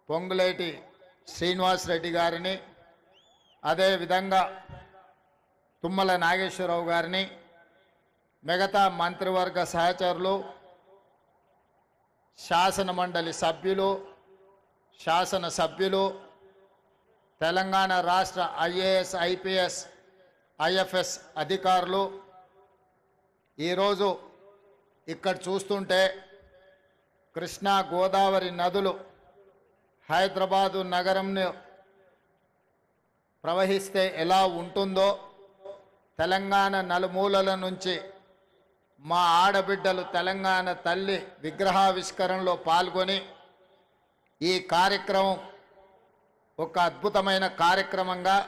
పొంగులేటి శ్రీనివాస్ రెడ్డి గారిని, అదేవిధంగా తుమ్మల నాగేశ్వరరావు గారిని, మిగతా మంత్రివర్గ సహచరులు, శాసనమండలి సభ్యులు, శాసనసభ్యులు, తెలంగాణ రాష్ట్ర ఐఏఎస్, ఐపీఎస్, ఐఎఫ్ఎస్ అధికారులు, ఈరోజు ఇక్కడ చూస్తుంటే కృష్ణా గోదావరి నదులు హైదరాబాదు నగరంను ప్రవహిస్తే ఎలా ఉంటుందో తెలంగాణ నలుమూలల నుంచి మా ఆడబిడ్డలు తెలంగాణ తల్లి విగ్రహావిష్కరణలో పాల్గొని ఈ కార్యక్రమం ఒక అద్భుతమైన కార్యక్రమంగా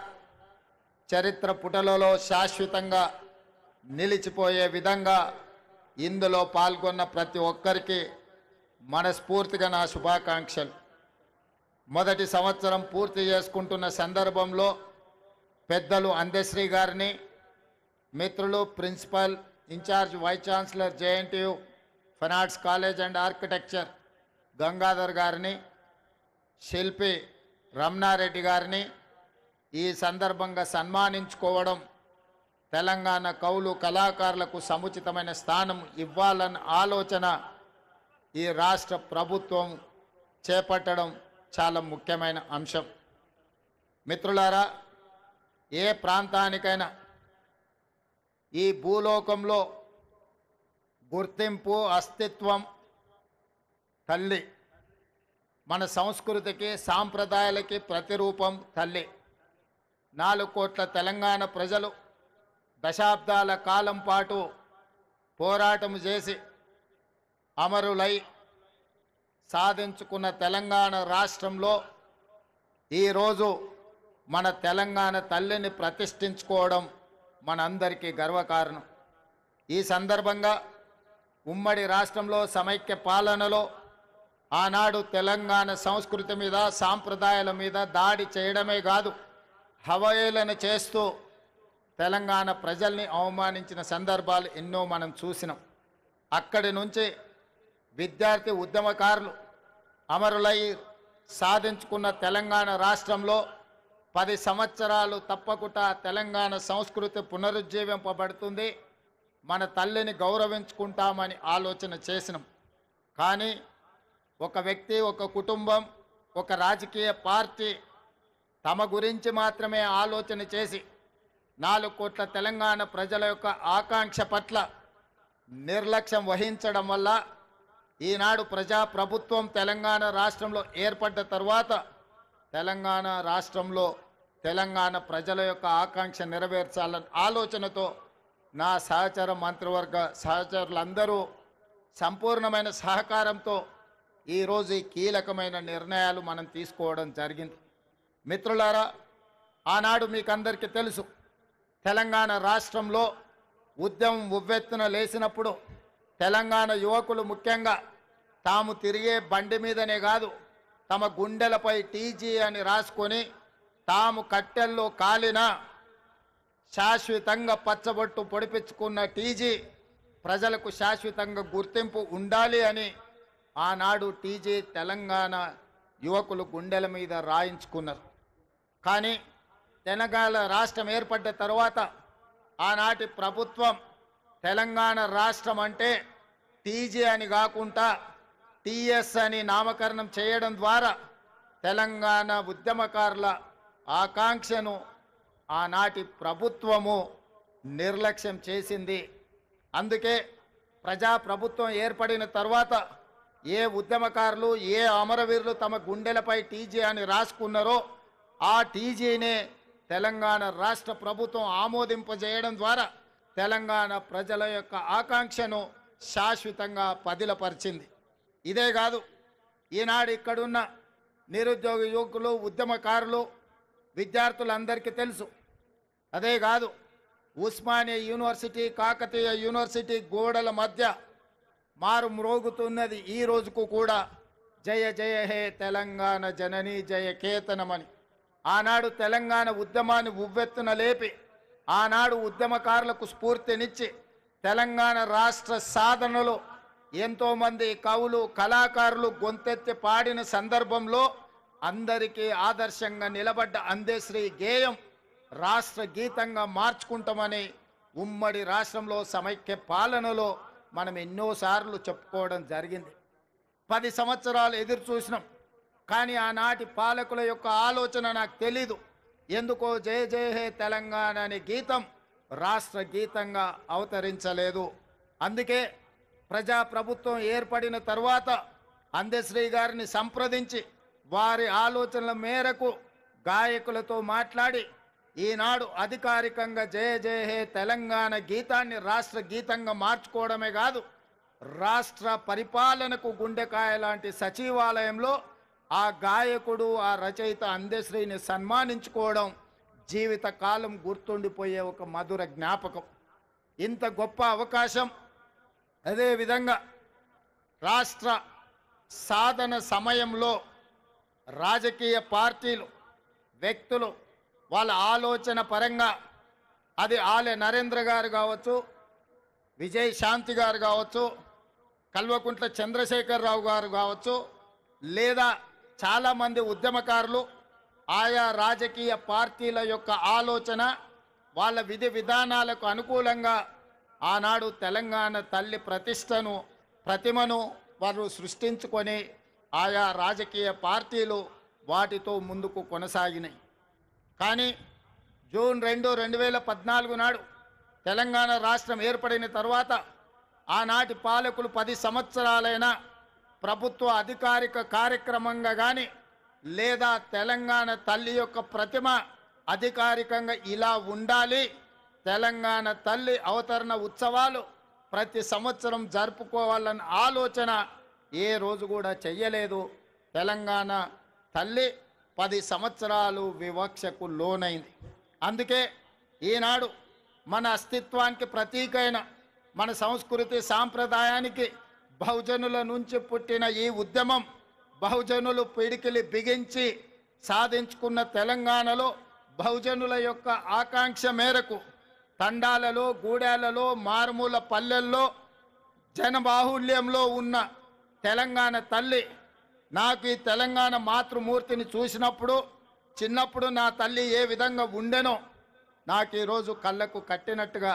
చరిత్ర పుటలలో శాశ్వతంగా నిలిచిపోయే విధంగా ఇందులో పాల్గొన్న ప్రతి ఒక్కరికి మనస్ఫూర్తిగా నా శుభాకాంక్షలు. మొదటి సంవత్సరం పూర్తి చేసుకుంటున్న సందర్భంలో పెద్దలు అందశ్రీ గారిని, మిత్రులు principal incharge vice chancellor JNTU fine arts college and architecture Gangadhar గారిని, శిల్పి రమణారెడ్డి గారిని ఈ సందర్భంగా సన్మానించుకోవడం, తెలంగాణ కవులు కళాకారులకు సముచితమైన స్థానం ఇవ్వాలన్న ఆలోచన ఈ రాష్ట్ర ప్రభుత్వం చేపట్టడం చాలా ముఖ్యమైన అంశం. మిత్రులారా, ఏ ప్రాంతానికైనా ఈ భూలోకంలో గుర్తింపు, అస్తిత్వం తల్లి. మన సంస్కృతికి, సాంప్రదాయాలకి ప్రతిరూపం తల్లి. 4 కోట్ల తెలంగాణ ప్రజలు దశాబ్దాల కాలం పాటు పోరాటం చేసి అమరులై సాధించుకున్న తెలంగాణ రాష్ట్రంలో ఈరోజు మన తెలంగాణ తల్లిని ప్రతిష్ఠించుకోవడం మనందరికీ గర్వకారణం. ఈ సందర్భంగా ఉమ్మడి రాష్ట్రంలో సమైక్య పాలనలో ఆనాడు తెలంగాణ సంస్కృతి మీద, సాంప్రదాయాల మీద దాడి చేయడమే కాదు, హవయేళన చేస్తూ తెలంగాణ ప్రజల్ని అవమానించిన సందర్భాలు ఎన్నో మనం చూసినాం. అక్కడి నుంచి విద్యార్థి ఉద్యమకారులు అమరులై సాధించుకున్న తెలంగాణ రాష్ట్రంలో 10 సంవత్సరాలు తప్పకుండా తెలంగాణ సంస్కృతి పునరుజ్జీవింపబడుతుంది, మన తల్లిని గౌరవించుకుంటామని ఆలోచన చేసినాం. కానీ ఒక వ్యక్తి, ఒక కుటుంబం, ఒక రాజకీయ పార్టీ తమ గురించి మాత్రమే ఆలోచన చేసి 4 కోట్ల తెలంగాణ ప్రజల యొక్క ఆకాంక్ష పట్ల నిర్లక్ష్యం వహించడం వల్ల ఈనాడు ప్రజాప్రభుత్వం తెలంగాణ రాష్ట్రంలో ఏర్పడ్డ తర్వాత తెలంగాణ రాష్ట్రంలో తెలంగాణ ప్రజల యొక్క ఆకాంక్ష నెరవేర్చాలన్న ఆలోచనతో నా సహచర మంత్రివర్గ సహచరులందరూ సంపూర్ణమైన సహకారంతో ఈరోజు ఈ కీలకమైన నిర్ణయాలు మనం తీసుకోవడం జరిగింది. మిత్రులారా, ఆనాడు మీకు అందరికీ తెలుసు, తెలంగాణ రాష్ట్రంలో ఉద్యమం ఉవ్వెత్తున లేచినప్పుడు తెలంగాణ యువకులు ముఖ్యంగా తాము తిరిగే బండి మీదనే కాదు, తమ గుండెలపై టీజీ అని రాసుకొని తాము కట్టెల్లో కాలిన శాశ్వతంగా పచ్చబొట్టు పొడిపించుకున్న టీజీ ప్రజలకు శాశ్వతంగా గుర్తింపు ఉండాలి అని ఆనాడు టీజీ తెలంగాణ యువకులు గుండెల మీద రాయించుకున్నారు. కానీ తెలంగాణ రాష్ట్రం ఏర్పడ్డ తర్వాత ఆనాటి ప్రభుత్వం తెలంగాణ రాష్ట్రం అంటే టీజీ అని కాకుండా టీఎస్ అని నామకరణం చేయడం ద్వారా తెలంగాణ ఉద్యమకారుల ఆకాంక్షను ఆనాటి ప్రభుత్వము నిర్లక్ష్యం చేసింది. అందుకే ప్రజాప్రభుత్వం ఏర్పడిన తర్వాత ఏ ఉద్యమకారులు, ఏ అమరవీరులు తమ గుండెలపై టీజీ అని రాసుకున్నారో ఆ టీజీనే తెలంగాణ రాష్ట్ర ప్రభుత్వం ఆమోదింపజేయడం ద్వారా తెలంగాణ ప్రజల యొక్క ఆకాంక్షను శాశ్వతంగా పదిలపరిచింది. ఇదే కాదు, ఈనాడు ఇక్కడున్న నిరుద్యోగ యువకులు, ఉద్యమకారులు, విద్యార్థులందరికీ తెలుసు. అదే కాదు, ఉస్మానియా యూనివర్సిటీ, కాకతీయ యూనివర్సిటీ గోడల మధ్య మారు మ్రోగుతున్నది ఈ రోజుకు కూడా జయ జయ హే తెలంగాణ జనని జయ కేతనమని. ఆనాడు తెలంగాణ ఉద్యమాన్ని ఉవ్వెత్తున లేపి ఆనాడు ఉద్యమకారులకు స్ఫూర్తినిచ్చి తెలంగాణ రాష్ట్ర సాధనలో ఎంతోమంది కవులు, కళాకారులు గొంతెత్తి పాడిన సందర్భంలో అందరికీ ఆదర్శంగా నిలబడ్డ అందశ్రీ గేయం రాష్ట్ర గీతంగా మార్చుకుంటామని ఉమ్మడి రాష్ట్రంలో సమైక్య పాలనలో మనం ఎన్నోసార్లు చెప్పుకోవడం జరిగింది. 10 సంవత్సరాలు ఎదురు చూసినాం, కానీ ఆనాటి పాలకుల యొక్క ఆలోచన నాకు తెలీదు. ఎందుకో జయ జయ హే తెలంగాణ అనే గీతం రాష్ట్ర గీతంగా అవతరించలేదు. అందుకే ప్రజాప్రభుత్వం ఏర్పడిన తర్వాత అందశ్రీ గారిని సంప్రదించి వారి ఆలోచనల మేరకు గాయకులతో మాట్లాడి ఈనాడు అధికారికంగా జయ జయ హే తెలంగాణ గీతాన్ని రాష్ట్ర గీతంగా మార్చుకోవడమే కాదు, రాష్ట్ర పరిపాలనకు గుండెకాయ లాంటి సచివాలయంలో ఆ గాయకుడు ఆ రచయిత అందశ్రీని సన్మానించుకోవడం జీవితకాలం గుర్తుండిపోయే ఒక మధుర జ్ఞాపకం. ఇంత గొప్ప అవకాశం, అదేవిధంగా రాష్ట్ర సాధన సమయంలో రాజకీయ పార్టీలు వ్యక్తులు వాళ్ళ ఆలోచన పరంగా అది ఆలె నరేంద్ర గారు కావచ్చు, విజయ్ శాంతి గారు కావచ్చు, కల్వకుంట్ల చంద్రశేఖరరావు గారు కావచ్చు, లేదా చాలామంది ఉద్యమకారులు ఆయా రాజకీయ పార్టీల యొక్క ఆలోచన వాళ్ళ విధి విధానాలకు అనుకూలంగా ఆనాడు తెలంగాణ తల్లి ప్రతిమను వారు సృష్టించుకొని ఆయా రాజకీయ పార్టీలు వాటితో ముందుకు కొనసాగినాయి. కానీ జూన్ 2, 2014 నాడు తెలంగాణ రాష్ట్రం ఏర్పడిన తర్వాత ఆనాటి పాలకులు 10 సంవత్సరాలైనా ప్రభుత్వ అధికారిక కార్యక్రమంగా కానీ లేదా తెలంగాణ తల్లి యొక్క ప్రతిమ అధికారికంగా ఇలా ఉండాలి, తెలంగాణ తల్లి అవతరణ ఉత్సవాలు ప్రతి సంవత్సరం జరుపుకోవాలన్న ఆలోచన ఏ రోజు కూడా చెయ్యలేదు. తెలంగాణ తల్లి 10 సంవత్సరాలు వివక్షకు లోనైంది. అందుకే ఈనాడు మన అస్తిత్వానికి ప్రతీకైన మన సంస్కృతి సాంప్రదాయానికి బహుజనుల నుంచి పుట్టిన ఈ ఉద్యమం బహుజనులు పిడికిలి బిగించి సాధించుకున్న తెలంగాణలో బహుజనుల యొక్క ఆకాంక్ష మేరకు తండాలలో, గూడాలలో, మారుమూల పల్లెల్లో జనబాహుళ్యంలో ఉన్న తెలంగాణ తల్లి, నాకు ఈ తెలంగాణ మాతృమూర్తిని చూసినప్పుడు చిన్నప్పుడు నా తల్లి ఏ విధంగా ఉండెనో నాకు ఈరోజు కళ్ళకు కట్టినట్టుగా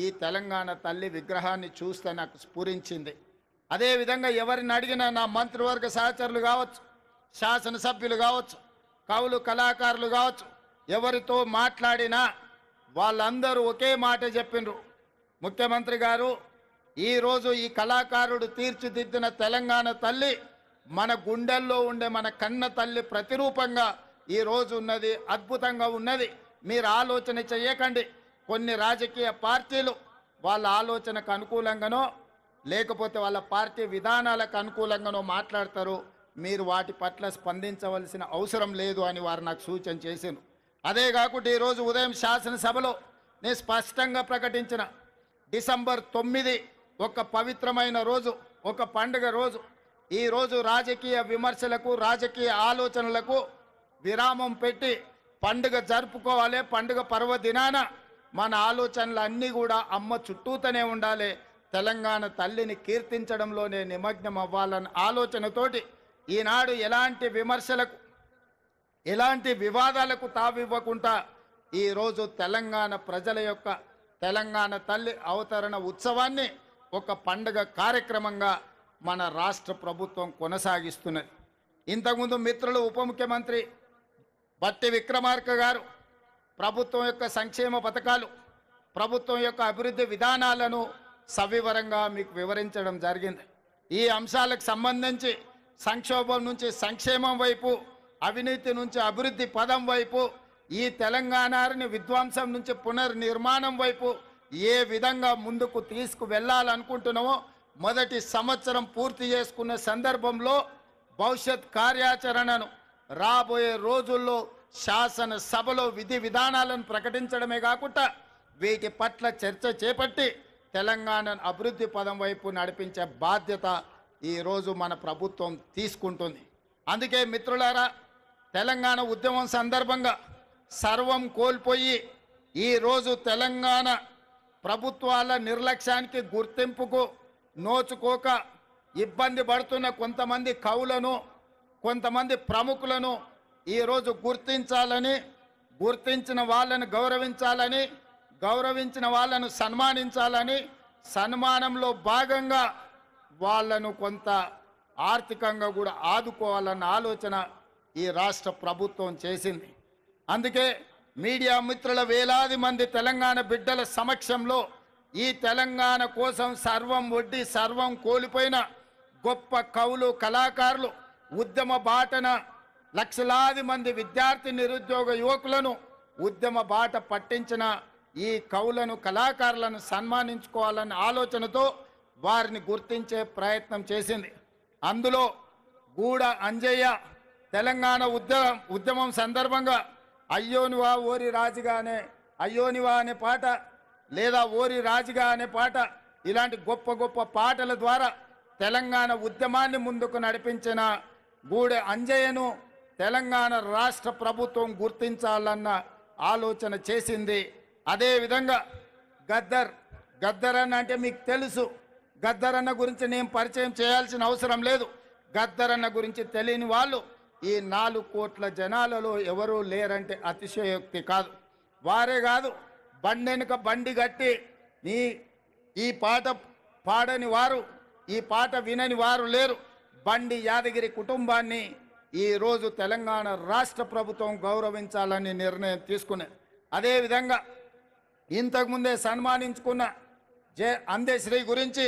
ఈ తెలంగాణ తల్లి విగ్రహాన్ని చూస్తే నాకు స్ఫురించింది. అదేవిధంగా ఎవరిని అడిగినా నా మంత్రివర్గ సహచరులు కావచ్చు, శాసనసభ్యులు కావచ్చు, కవులు కళాకారులు కావచ్చు, ఎవరితో మాట్లాడినా వాళ్ళందరూ ఒకే మాట చెప్పిండ్రు, ముఖ్యమంత్రి గారు ఈరోజు ఈ కళాకారుడు తీర్చిదిద్దిన తెలంగాణ తల్లి మన గుండెల్లో ఉండే మన కన్న తల్లి ప్రతిరూపంగా ఈరోజు ఉన్నది, అద్భుతంగా ఉన్నది. మీరు ఆలోచన చేయకండి. కొన్ని రాజకీయ పార్టీలు వాళ్ళ ఆలోచనకు అనుకూలంగానో లేకపోతే వాళ్ళ పార్టీ విధానాలకు అనుకూలంగానో మాట్లాడతారు, మీరు వాటి పట్ల స్పందించవలసిన అవసరం లేదు అని వారు నాకు సూచన చేశారు. అదే కాకుండా ఈరోజు ఉదయం శాసనసభలో నేను స్పష్టంగా ప్రకటించిన డిసెంబర్ 9 ఒక పవిత్రమైన రోజు, ఒక పండుగ రోజు. ఈరోజు రాజకీయ విమర్శలకు, రాజకీయ ఆలోచనలకు విరామం పెట్టి పండుగ జరుపుకోవాలి. పండుగ పర్వదినాన మన ఆలోచనలు అన్నీ కూడా అమ్మ చుట్టూతోనే ఉండాలి, తెలంగాణ తల్లిని కీర్తించడంలోనే నిమగ్నం అవ్వాలన్న ఆలోచనతోటి ఈనాడు ఎలాంటి విమర్శలకు, ఎలాంటి వివాదాలకు తావివ్వకుండా ఈరోజు తెలంగాణ ప్రజల యొక్క తెలంగాణ తల్లి అవతరణ ఉత్సవాన్ని ఒక పండుగ కార్యక్రమంగా మన రాష్ట్ర ప్రభుత్వం కొనసాగిస్తున్నది. ఇంతకుముందు మిత్రులు ఉప ముఖ్యమంత్రి బట్టి విక్రమార్క గారు ప్రభుత్వం యొక్క సంక్షేమ పథకాలు, ప్రభుత్వం యొక్క అభివృద్ధి విధానాలను సవివరంగా మీకు వివరించడం జరిగింది. ఈ అంశాలకు సంబంధించి సంక్షోభం నుంచి సంక్షేమం వైపు, అవినీతి నుంచి అభివృద్ధి పదం వైపు, ఈ తెలంగాణని విధ్వంసం నుంచి పునర్నిర్మాణం వైపు ఏ విధంగా ముందుకు తీసుకువెళ్ళాలనుకుంటున్నామో మొదటి సంవత్సరం పూర్తి చేసుకున్న సందర్భంలో భవిష్యత్ కార్యాచరణను రాబోయే రోజుల్లో శాసనసభలో విధి విధానాలను ప్రకటించడమే కాకుండా వీటి పట్ల చర్చ చేపట్టి తెలంగాణను అభివృద్ధి పదం వైపు నడిపించే బాధ్యత ఈరోజు మన ప్రభుత్వం తీసుకుంటుంది. అందుకే మిత్రులారా, తెలంగాణ ఉద్యమం సందర్భంగా సర్వం కోల్పోయి ఈరోజు తెలంగాణ ప్రభుత్వాల నిర్లక్ష్యానికి, గుర్తింపుకు నోచుకోక ఇబ్బంది పడుతున్న కొంతమంది కవులను, కొంతమంది ప్రముఖులను ఈరోజు గుర్తించాలని, గుర్తించిన వాళ్ళను గౌరవించాలని, గౌరవించిన వాళ్ళను సన్మానించాలని, సన్మానంలో భాగంగా వాళ్ళను కొంత ఆర్థికంగా కూడా ఆదుకోవాలన్న ఆలోచన ఈ రాష్ట్ర ప్రభుత్వం చేసింది. అందుకే మీడియా మిత్రుల వేలాది మంది తెలంగాణ బిడ్డల సమక్షంలో ఈ తెలంగాణ కోసం సర్వం ఒడ్డి సర్వం కోల్పోయిన గొప్ప కవులు, కళాకారులు, ఉద్యమ బాటన లక్షలాది మంది విద్యార్థి నిరుద్యోగ యువకులను ఉద్యమ బాట పట్టించిన ఈ కవులను, కళాకారులను సన్మానించుకోవాలన్న ఆలోచనతో వారిని గుర్తించే ప్రయత్నం చేసింది. అందులో గూడ అంజయ్య తెలంగాణ ఉద్యమం సందర్భంగా అయ్యోనివా ఓరి రాజుగానే, అయ్యోనివా అనే పాట, లేదా ఓరి రాజుగా అనే పాట, ఇలాంటి గొప్ప గొప్ప పాటల ద్వారా తెలంగాణ ఉద్యమాన్ని ముందుకు నడిపించిన గూడ అంజయ్యను తెలంగాణ రాష్ట్ర ప్రభుత్వం గుర్తించాలన్న ఆలోచన చేసింది. అదేవిధంగా గద్దర్ అన్న అంటే మీకు తెలుసు. గద్దర్ అన్న గురించి నేను పరిచయం చేయాల్సిన అవసరం లేదు. గద్దర్ అన్న గురించి తెలియని వాళ్ళు ఈ 4 కోట్ల జనాలలో ఎవరూ లేరంటే అతిశయోక్తి కాదు. వారే కాదు, బండెనుక బండి కట్టి ఈ పాట పాడని వారు, ఈ పాట వినని వారు లేరు. బండి యాదగిరి కుటుంబాన్ని ఈరోజు తెలంగాణ రాష్ట్ర ప్రభుత్వం గౌరవించాలని నిర్ణయం తీసుకున్నది. అదేవిధంగా ఇంతకుముందే సన్మానించుకున్న అందశ్రీ గురించి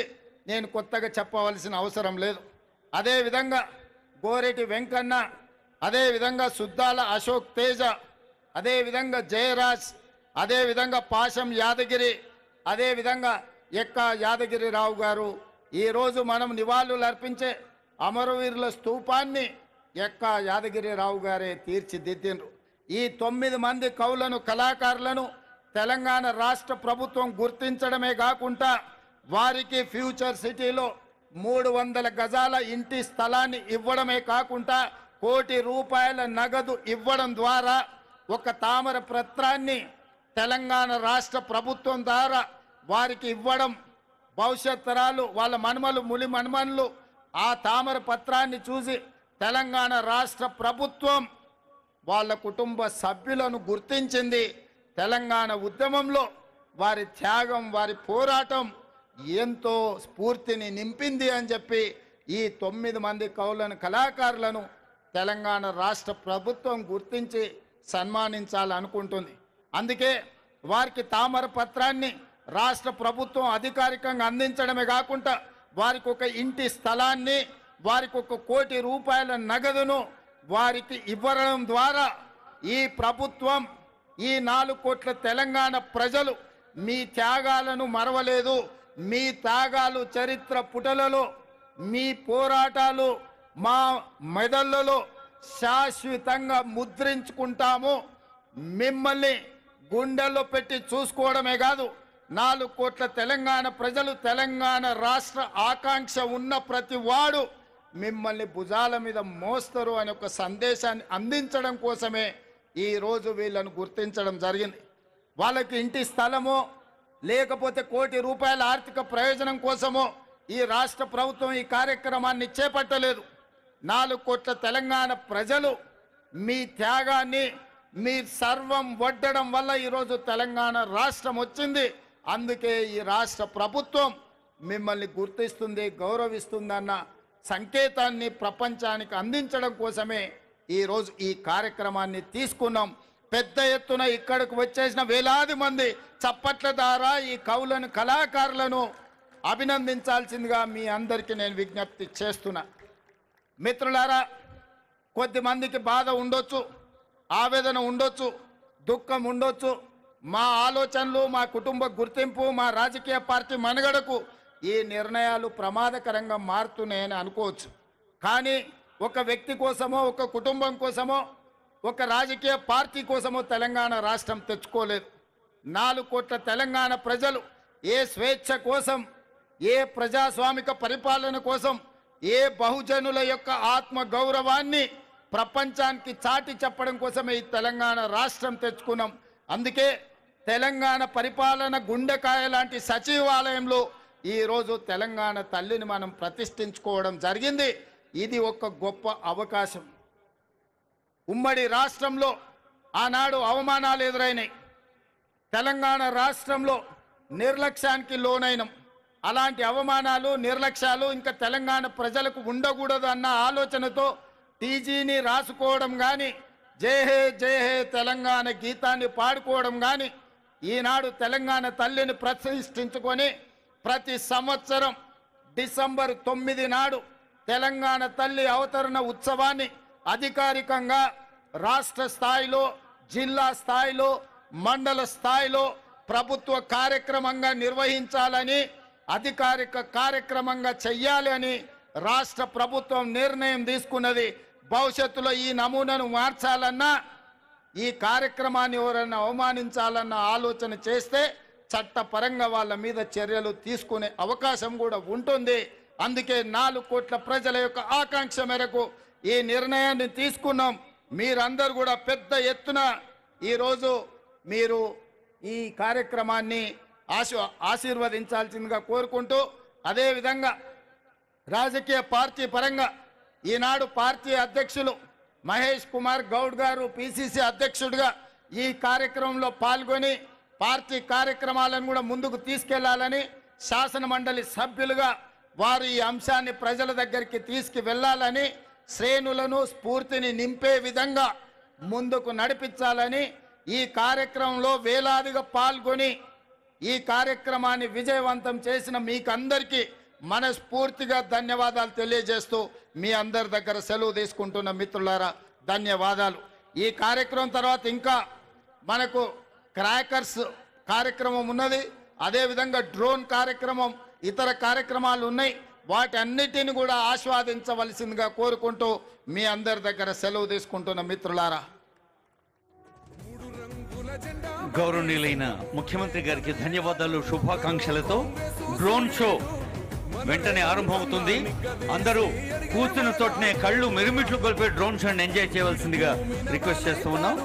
నేను కొత్తగా చెప్పవలసిన అవసరం లేదు. అదేవిధంగా గోరెటి వెంకన్న, అదేవిధంగా సుద్దాల అశోక్ తేజ, అదేవిధంగా జయరాజ్, అదేవిధంగా పాశం యాదగిరి, అదేవిధంగా ఎక్క యాదగిరిరావు గారు ఈరోజు మనం నివాళులు అర్పించే అమరవీరుల స్తూపాన్ని ఎక్క యాదగిరిరావు గారే తీర్చిదిద్దిండ్రు. ఈ 9 మంది కవులను, కళాకారులను తెలంగాణ రాష్ట్ర ప్రభుత్వం గుర్తించడమే కాకుండా వారికి ఫ్యూచర్ సిటీలో 300 గజాల ఇంటి స్థలాన్ని ఇవ్వడమే కాకుండా ₹1 కోటి నగదు ఇవ్వడం ద్వారా ఒక తామర పత్రాన్ని తెలంగాణ రాష్ట్ర ప్రభుత్వం ద్వారా వారికి ఇవ్వడం, భవిష్యత్ తరాలు వాళ్ళ మనుమలు, ములి మనుమనులు ఆ తామర పత్రాన్ని చూసి తెలంగాణ రాష్ట్ర ప్రభుత్వం వాళ్ళ కుటుంబ సభ్యులను గుర్తించింది. తెలంగాణ ఉద్యమంలో వారి త్యాగం, వారి పోరాటం ఎంతో స్ఫూర్తిని నింపింది అని చెప్పి ఈ 9 మంది కవులను, కళాకారులను తెలంగాణ రాష్ట్ర ప్రభుత్వం గుర్తించి సన్మానించాలనుకుంటుంది. అందుకే వారికి తామర పత్రాన్ని రాష్ట్ర ప్రభుత్వం అధికారికంగా అందించడమే కాకుండా వారికి ఒక ఇంటి స్థలాన్ని, వారికి ₹1 కోటి నగదును వారికి ఇవ్వడం ద్వారా ఈ ప్రభుత్వం, ఈ 4 కోట్ల తెలంగాణ ప్రజలు మీ త్యాగాలను మరవలేదు, మీ త్యాగాలు చరిత్ర పుటలలో, మీ పోరాటాలు మా మెదళ్ళలో శాశ్వతంగా ముద్రించుకుంటాము. మిమ్మల్ని గుండెల్లో పెట్టి చూసుకోవడమే కాదు, 4 కోట్ల తెలంగాణ ప్రజలు, తెలంగాణ రాష్ట్ర ఆకాంక్ష ఉన్న ప్రతి వాడు మిమ్మల్ని భుజాల మీద మోస్తారు అనే ఒక సందేశాన్ని అందించడం కోసమే ఈరోజు వీళ్ళను గుర్తించడం జరిగింది. వాళ్ళకి ఇంటి స్థలమో లేకపోతే ₹1 కోటి ఆర్థిక ప్రయోజనం కోసమో ఈ రాష్ట్ర ప్రభుత్వం ఈ కార్యక్రమాన్ని చేపట్టలేదు. 4 కోట్ల తెలంగాణ ప్రజలు మీ త్యాగాన్ని, మీ సర్వం వడ్డడం వల్ల ఈరోజు తెలంగాణ రాష్ట్రం వచ్చింది. అందుకే ఈ రాష్ట్ర ప్రభుత్వం మిమ్మల్ని గుర్తిస్తుంది, గౌరవిస్తుందన్న సంకేతాన్ని ప్రపంచానికి అందించడం కోసమే ఈరోజు ఈ కార్యక్రమాన్ని తీసుకున్నాం. పెద్ద ఎత్తున ఇక్కడికి వచ్చేసిన వేలాది మంది చప్పట్ల ద్వారా ఈ కవులను, కళాకారులను అభినందించాల్సిందిగా మీ అందరికీ నేను విజ్ఞప్తి చేస్తున్నా. మిత్రులారా, కొద్దిమందికి బాధ ఉండొచ్చు, ఆవేదన ఉండొచ్చు, దుఃఖం ఉండొచ్చు. మా ఆలోచనలు, మా కుటుంబ గుర్తింపు, మా రాజకీయ పార్టీ మనుగడకు ఈ నిర్ణయాలు ప్రమాదకరంగా మారుతున్నాయని అనుకోవచ్చు. కానీ ఒక వ్యక్తి కోసమో, ఒక కుటుంబం కోసమో, ఒక రాజకీయ పార్టీ కోసమో తెలంగాణ రాష్ట్రం తెచ్చుకోలేదు. 4 కోట్ల తెలంగాణ ప్రజలు ఏ స్వేచ్ఛ కోసం, ఏ ప్రజాస్వామిక పరిపాలన కోసం, ఏ బహుజనుల యొక్క ఆత్మ గౌరవాన్ని ప్రపంచానికి చాటి చెప్పడం కోసమే ఈ తెలంగాణ రాష్ట్రం తెచ్చుకున్నాం. అందుకే తెలంగాణ పరిపాలన గుండెకాయ లాంటి సచివాలయంలో ఈరోజు తెలంగాణ తల్లిని మనం ప్రతిష్ఠించుకోవడం జరిగింది. ఇది ఒక గొప్ప అవకాశం. ఉమ్మడి రాష్ట్రంలో ఆనాడు అవమానాలు ఎదురైనాయి. తెలంగాణ రాష్ట్రంలో నిర్లక్ష్యానికి లోనైనం. అలాంటి అవమానాలు నిర్లక్ష్యాలు ఇంకా తెలంగాణ ప్రజలకు ఉండకూడదు అన్న ఆలోచనతో టీజీని రాసుకోవడం కానీ, జై హే తెలంగాణ గీతాన్ని పాడుకోవడం కానీ, ఈనాడు తెలంగాణ తల్లిని ప్రతిష్ఠించుకొని ప్రతి సంవత్సరం డిసెంబర్ 9 నాడు తెలంగాణ తల్లి అవతరణ ఉత్సవాన్ని అధికారికంగా రాష్ట్ర స్థాయిలో, జిల్లా స్థాయిలో, మండల స్థాయిలో ప్రభుత్వ కార్యక్రమంగా నిర్వహించాలని, అధికారిక కార్యక్రమంగా చెయ్యాలి అని రాష్ట్ర ప్రభుత్వం నిర్ణయం తీసుకున్నది. భవిష్యత్తులో ఈ నమూనాను మార్చాలన్నా, ఈ కార్యక్రమాన్ని ఎవరైనా అవమానించాలన్న ఆలోచన చేస్తే చట్టపరంగా వాళ్ళ మీద చర్యలు తీసుకునే అవకాశం కూడా ఉంటుంది. అందుకే 4 కోట్ల ప్రజల యొక్క ఆకాంక్ష మేరకు ఈ నిర్ణయాన్ని తీసుకున్నాం. మీరందరూ కూడా పెద్ద ఎత్తున ఈరోజు మీరు ఈ కార్యక్రమాన్ని ఆశీర్వదించాల్సిందిగా కోరుకుంటూ, అదేవిధంగా రాజకీయ పార్టీ పరంగా ఈనాడు పార్టీ అధ్యక్షులు మహేష్ కుమార్ గౌడ్ గారు పిసిసి అధ్యక్షుడిగా ఈ కార్యక్రమంలో పాల్గొని పార్టీ కార్యక్రమాలను కూడా ముందుకు తీసుకెళ్లాలని, శాసన మండలి సభ్యులుగా వారు ఈ అంశాన్ని ప్రజల దగ్గరికి తీసుకువెళ్లాలని, శ్రేణులను స్ఫూర్తిని నింపే విధంగా ముందుకు నడిపించాలని, ఈ కార్యక్రమంలో వేలాదిగా పాల్గొని ఈ కార్యక్రమాన్ని విజయవంతం చేసిన మీకందరికీ మనస్ఫూర్తిగా ధన్యవాదాలు తెలియజేస్తూ మీ అందరి దగ్గర సెలవు తీసుకుంటున్న మిత్రులారా ధన్యవాదాలు. ఈ కార్యక్రమం తర్వాత ఇంకా మనకు క్రాకర్స్ కార్యక్రమం ఉన్నది, అదేవిధంగా డ్రోన్ కార్యక్రమం, ఇతర కార్యక్రమాలు ఉన్నాయి. వాటన్నిటిని కూడా ఆస్వాదించవలసిందిగా కోరుకుంటూ మీ అందరి దగ్గర సెలవు తీసుకుంటున్న మిత్రులారా. గౌరవనీయులైన ముఖ్యమంత్రి గారికి ధన్యవాదాలు, శుభాకాంక్షలతో డ్రోన్ షో వెంటనే ఆరంభమవుతుంది. అందరూ కూర్చున్న చోటనే కళ్ళు మిరుమిట్లు కొలిపే డ్రోన్ షోని ఎంజాయ్ చేయవలసిందిగా రిక్వెస్ట్ చేస్తూ ఉన్నాం.